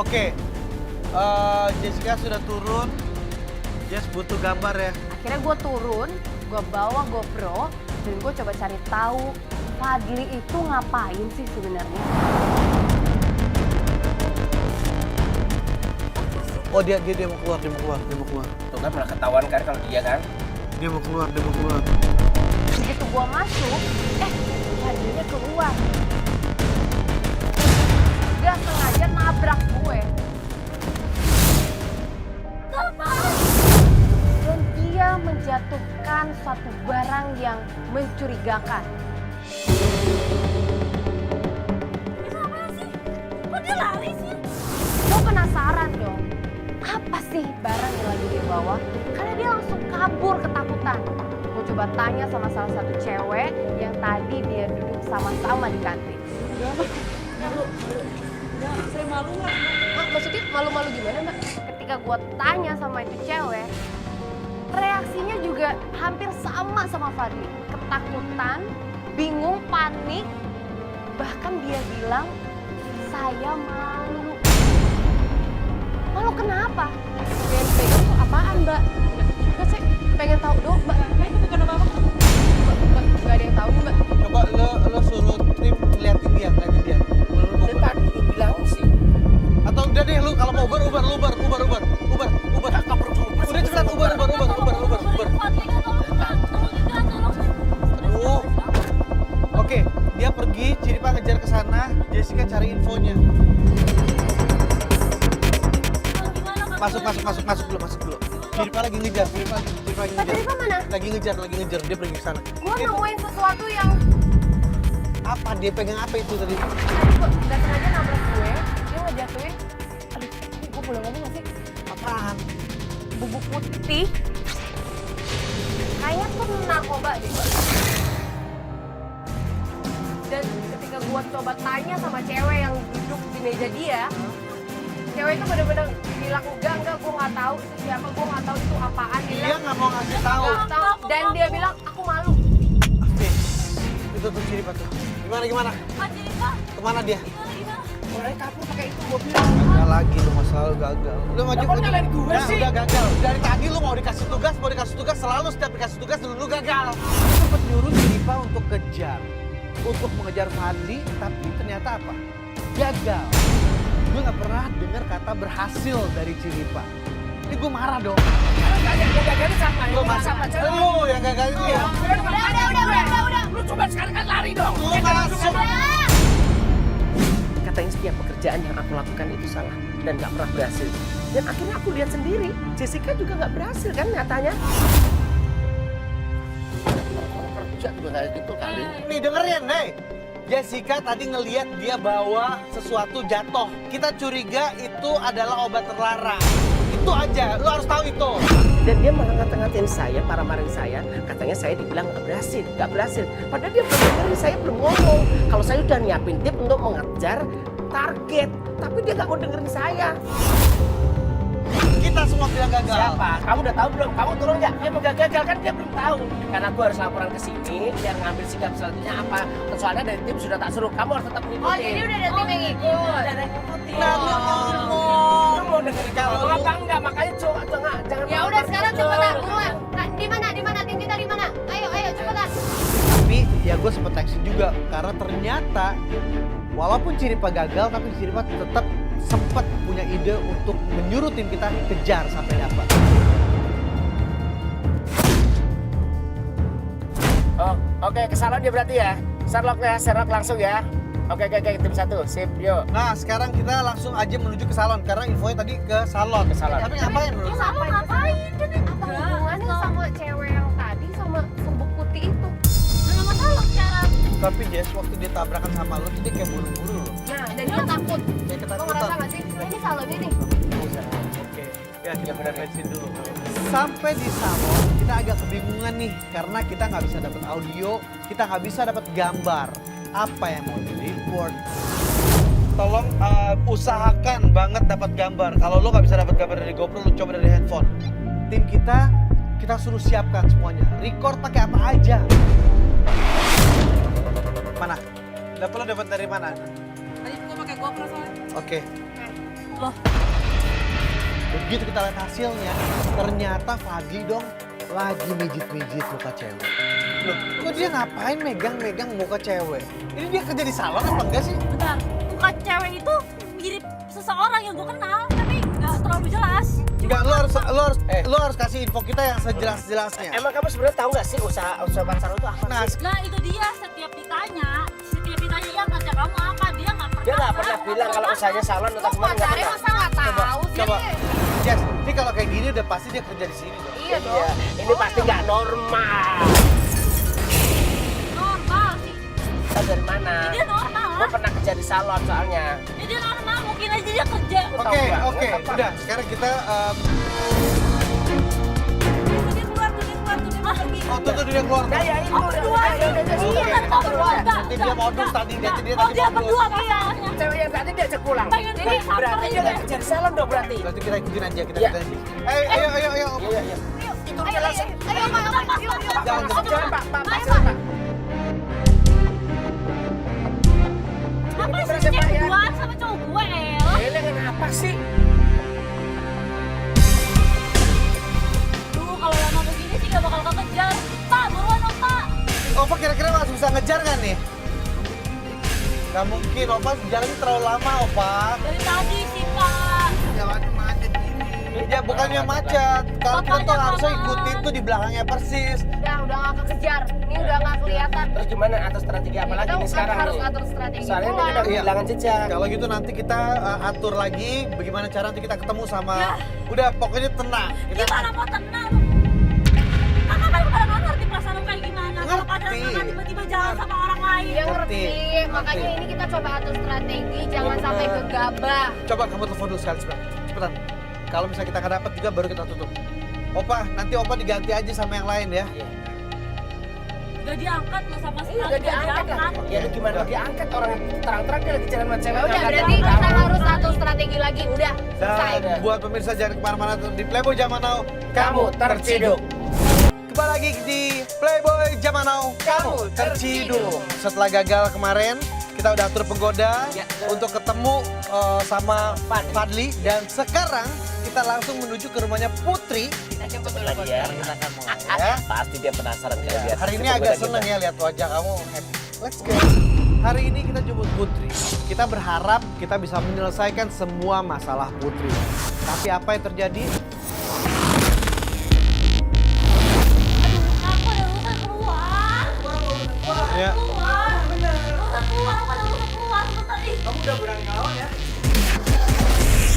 Oke, Jessica sudah turun. Jess butuh gambar ya. Akhirnya gue turun, gue bawa GoPro, dan gue coba cari tahu Fadli itu ngapain sih sebenarnya. Oh dia mau keluar. Tuh kan malah ketahuan kan kalau dia kan. Dia mau keluar. Begitu gue masuk, Fadlinya keluar. Gak sengaja nabrak gue. Dan dia menjatuhkan suatu barang yang mencurigakan. Itu apa sih? Kok dia lari sih? Gue penasaran dong, apa sih barang yang lagi dia bawa? Karena dia langsung kabur ketakutan. Gue coba tanya sama salah satu cewek yang tadi dia duduk sama-sama di kantin. Saya malu nggak? Maksudnya malu-malu gimana mbak? Ketika gue tanya sama itu cewek, reaksinya juga hampir sama Fadli. Ketakutan, bingung, panik. Bahkan dia bilang, saya malu. Malu kenapa? Yang pegang tuh apaan mbak? Kan saya pengen tahu dong mbak. Itu bukan apa-apa. Gak ada yang tahu nih mbak. Coba lo suruh tim ngeliatin dia. Dia tadi lu bilang sih. Atau udah deh lu kalau mau Uber. Kakak perlu. Udah cepetan Uber. Fadli nggak tolong. Aduh. Oke, dia pergi, Ciripa ngejar ke sana, Jessica cari infonya. Masuk dulu. Ciripa lagi ngejar. Pak Ceripa mana? Lagi ngejar, dia pergi ke sana. Gue nemuin sesuatu yang Apa? Dia pegang apa itu tadi? tadi gue gak sengaja nabrak gue. Dia ngejatuhin. Aduh, ini gue boleh ngomong gak sih? Apaan? Bubuk putih. Kayaknya tuh narkoba deh. Dan ketika gue coba tanya sama cewek yang duduk di meja dia, cewek itu bener-bener bilang enggak, gue nggak tahu itu siapa, gue nggak tahu itu apaan. Dia nggak mau ngasih tahu. Nggak tahu. Dan dia bilang aku malu. Oke, itu tuh Ciripa tuh. Gimana? Fadli kak, Kemana dia? gimana? Orang kabur pakai itu gue bilang. Gagal lagi lu, masalah lu gagal. Lu maju. Kok nyalain gue Nah, sih? udah gagal. Dari tadi lu mau dikasih tugas, selalu setiap dikasih tugas lu gagal. Lu sempat nyuruh Ciripa untuk mengejar Fadli, tapi ternyata apa? Gagal. Gue nggak pernah dengar kata berhasil dari Ciripa. Ini gue marah dong. Gagalnya sama Lu sama cewek. Lu yang gagal itu ya. Udah. Lu coba sekarang kan lari dong. Lu masuk. Katanya setiap pekerjaan yang aku lakukan itu salah dan gak pernah berhasil. Dan akhirnya aku lihat sendiri, Jessica juga gak berhasil kan nyatanya. Kerja juga kayak gitu kali. Nih dengerin, nih. Jessica tadi ngeliat dia bawa sesuatu jatuh. Kita curiga itu adalah obat terlarang. Itu aja, lu harus tahu itu. Dan dia malah ngata-ngatain saya, marah-marahin saya. Katanya saya dibilang gak berhasil. Padahal dia belum dengerin, saya belum ngomong. Kalau saya udah nyiapin tip untuk mengejar target. Tapi dia gak mau dengerin saya. Kita semua bilang gagal. Siapa? Kamu udah tahu belum? Kamu turun nggak? Dia mau gagal kan dia belum tahu. Karena aku harus laporan ke sini biar ngambil sikap selanjutnya apa. Soalnya dari tim sudah tak suruh. Kamu harus tetap mengikuti. Oh jadi udah ada tim yang ikut. Udah ada yang ngikutin. Nah, lu ngomong. Lu mau dengerin kamu apa enggak? Makanya jangan. Ya udah sekarang cepetan buruan. Nah, di mana tim kita di mana? Ayo cepetan. Tapi ya gue sempet teksi juga karena ternyata walaupun Ciripa gagal tapi Ciripa tetap sempat punya ide untuk menyuruh tim kita kejar sampai dapat. Oh, oke, ke salon dia berarti ya. Sherlock langsung ya. Oke, tim 1, sip, yuk. Nah sekarang kita langsung aja menuju ke salon karena infonya tadi ke salon. Ke salon. Tapi ngapain menurut lu? Ngapain? Apa hubungannya sama cewek yang tadi sama bubuk putih itu? Nggak masalah sekarang. Tapi Jess waktu dia tabrakan sama lu tuh dia kayak buru-buru loh. Nah, dan dia takut. Kayak Lo ketakutan. ngerasa gak sih? Ini salon ini. Oke, ya kita beresin dulu. Sampai di salon kita agak kebingungan nih karena kita nggak bisa dapat audio, kita nggak bisa dapat gambar. Apa yang mau di-report? Tolong usahakan banget dapat gambar. Kalau lo nggak bisa dapat gambar dari GoPro, lo coba dari handphone. Tim kita suruh siapkan semuanya. Record pakai apa aja. Mana? Lo dapat dari mana? Tadi gue pakai GoPro soalnya. Oke. Loh, Begitu kita lihat hasilnya, ternyata Fadli dong lagi mijit-mijit muka cewek. Loh, kok dia ngapain megang-megang muka cewek? Ini dia kerja di salon apa enggak sih? bentar. Muka cewek itu mirip seseorang yang gue kenal, tapi nggak terlalu jelas. Enggak, lo harus kasih info kita yang sejelas-jelasnya. Emang kamu sebenarnya tahu nggak sih usaha pacar lu itu apa Nah, sih? Nah itu dia, setiap ditanya ya kerja kamu apa, dia nggak pernah. Dia nggak pernah bilang kalau usahanya salon atau Kok gimana nggak pacarnya pernah. masa nggak tahu sih? coba. Jess, ini kalau kayak gini udah pasti dia kerja di sini dong. Iya dong. Iya, ini pasti nggak normal. Normal sih. Tahu dari mana? Dia normal Gue lah. pernah kerja di salon soalnya. Ya, dia normal, mungkin aja dia kerja. Oke, banget oke, apa. udah. Sekarang kita, Dia keluar tuh, dia pergi. oh tuh dia keluar. Nah ya itu Oh berdua sih. Iya kan, oh berdua enggak. Nanti dia modus tadi, dia Oh tadi dia modus. berdua masalahnya. cewek yang tadi diajak pulang. Pengen gue Berarti samperin dia nggak deh. kerja di salon dong berarti. Berarti kita ikutin aja, kita Iya. ikutin aja. Ayo. Iya iya. Itu dia langsung. Ayo, Pak, yuk. Jangan, Langsung jalan Pak, Pak, Ayo, silakan, Pak. Apa Ini sih berasa, dia Pak, ya? berduaan sama cowok gue, El? Ini kenapa sih? Duh, kalau lama begini sih gak bakal kekejar. Pak, buruan dong, Pak. Opa kira-kira masih bisa ngejar kan nih? Gak mungkin, Opa jalannya terlalu lama, Opa. Dari tadi sih, Pak. Jalannya macet gini. Ya bukannya macet, kalau kita tuh Bapaknya harusnya mana? ikutin tuh di belakangnya persis. Udah nggak kekejar. Ini udah nggak kelihatan. Terus gimana atur strategi apa lagi Kita nih sekarang harus nih? atur strategi Soalnya ini pulang. kita Iya. kehilangan jejak. Kalau gitu nanti kita atur lagi bagaimana cara nanti kita ketemu sama. Ya. Udah pokoknya tenang. Kita Gimana mau tenang? Kakak kan pada nggak ngerti perasaan lo kayak gimana. Kalau pada Ngerti. kakak tiba-tiba jalan sama orang lain. Dia ngerti. Ngerti. Makanya ini kita coba atur strategi, jangan sampai gegabah. coba kamu telepon dulu sekali cepetan. Kalau misalnya kita nggak dapat juga baru kita tutup. Opa, nanti Opa diganti aja sama yang lain ya. Gak diangkat lo sama Iya, sekali. udah diangkat kan? Ya lu gimana mau diangkat orang terang-terang dia lagi jalan sama cewek. Udah, nggak berarti tahu. kita harus atur strategi lagi. Udah, selesai. Dan buat pemirsa jangan kemana-mana di Playboy Zaman Now, Kamu terciduk. Kembali lagi di Playboy Zaman Now, Kamu terciduk. Setelah gagal kemarin, kita udah atur penggoda Ya. untuk ketemu sama Fadli. Fadli. Dan sekarang kita langsung menuju ke rumahnya Putri. Kita jemput lagi ya. Ya. Pasti dia penasaran kalau Ya, dia. hari ini jemput agak kita. seneng ya lihat wajah kamu happy. Let's go. Hari ini kita jemput Putri. Kita berharap kita bisa menyelesaikan semua masalah Putri. Tapi apa yang terjadi? Aku ada luka keluar. Ya. Keluar. Luka keluar, aku ada luka keluar. Bentar, ih. Kamu udah berani ngelawan ya?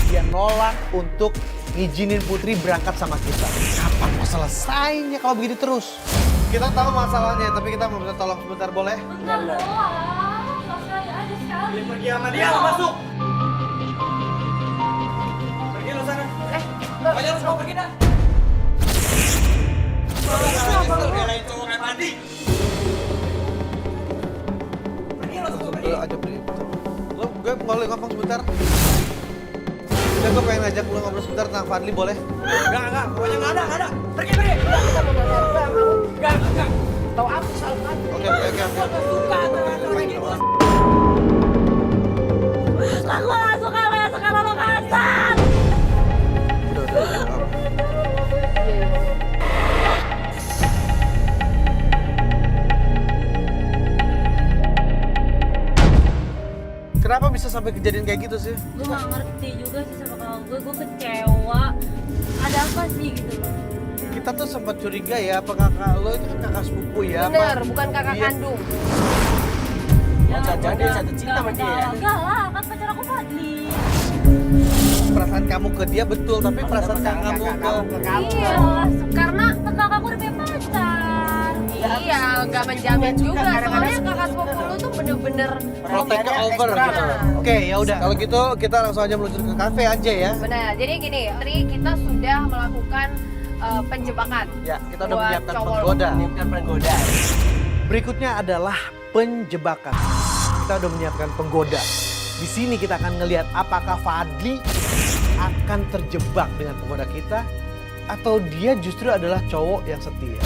Dia nolak untuk ngizinin Putri berangkat sama kita. Kapan mau selesainya kalau begini terus? Kita tahu masalahnya, tapi kita mau minta tolong sebentar boleh? Bentar doang. Selesai aja sekali. Pergi sama dia, lo masuk. Pergi lo sana. Ayo lo pergi dah. Belain cowok kayak Mandi. Pergi lo pergi. Aja pergi. Lo gue boleh ngomong sebentar. Udah gue pengen ngajak lo ngobrol sebentar tentang Fadli boleh? Enggak, pokoknya nggak ada. Pergi. Kita mau nanya kamu. Enggak. Tahu apa soal Fadli? Oke. Aku gak suka lihat sekarang lo kasar. Udah. Kenapa bisa sampai kejadian kayak gitu sih? Gue gak ngerti juga sih sama kakak gue kecewa. Ada apa sih gitu loh. Kita tuh sempat curiga ya, apa kakak lo itu kan kakak sepupu ya? Bener, apa bukan kakak dia- kandung. jangan-jangan dia jatuh cinta sama dia ya? Enggak lah, kan pacar aku Fadli. Perasaan kamu ke dia betul, tapi perasaan kamu ke kamu. Iya, karena Kakak aku udah punya pacar. iya nggak menjamin juga. kadang-kadang Soalnya kakak sepupu lu tuh bener-bener protectnya over ekstra. gitu. Oke, ya udah. Kalau gitu kita langsung aja meluncur ke kafe aja ya. benar. Jadi gini, Tri, kita sudah melakukan penjebakan. Ya, kita udah Buat menyiapkan cowok. penggoda. Bukan penggoda. Berikutnya adalah penjebakan. Kita udah menyiapkan penggoda. Di sini kita akan ngelihat apakah Fadli akan terjebak dengan penggoda kita atau dia justru adalah cowok yang setia.